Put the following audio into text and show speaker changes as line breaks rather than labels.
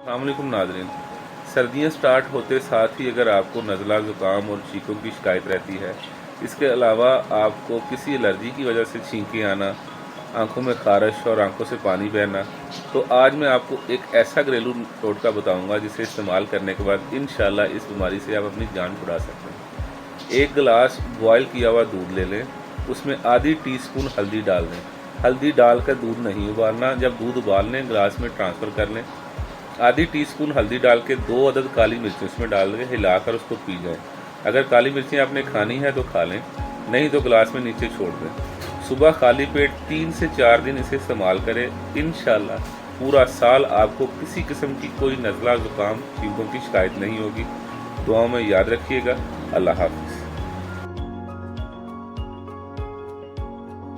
अस्सलामुअलैकुम नाज़रीन। सर्दियाँ स्टार्ट होते साथ ही अगर आपको नज़ला, ज़ुकाम और छींकों की शिकायत रहती है, इसके अलावा आपको किसी एलर्जी की वजह से छींकें आना, आंखों में ख़ारिश और आंखों से पानी बहना, तो आज मैं आपको एक ऐसा घरेलू टोटका बताऊंगा जिसे इस्तेमाल करने के बाद इंशाल्लाह इस बीमारी से आप अपनी जान छुड़ा सकते हैं। एक गिलास बॉयल किया हुआ दूध ले लें, उसमें आधी टीस्पून हल्दी डाल दें। हल्दी डालकर दूध नहीं उबालना, जब दूध उबाल लें गिलास में ट्रांसफ़र कर लें। आधी टीस्पून हल्दी डाल के 2 अदद काली मिर्चें उसमें डाल के हिलाकर उसको पी जाएं। अगर काली मिर्चें आपने खानी है तो खा लें, नहीं तो गिलास में नीचे छोड़ दें। सुबह खाली पेट 3 से 4 दिन इसे इस्तेमाल करें। इंशाल्लाह पूरा साल आपको किसी किस्म की कोई नज़ला, ज़ुकाम, छींकों की शिकायत नहीं होगी। दुआओं में याद रखिएगा। अल्लाह हाफ़िज़।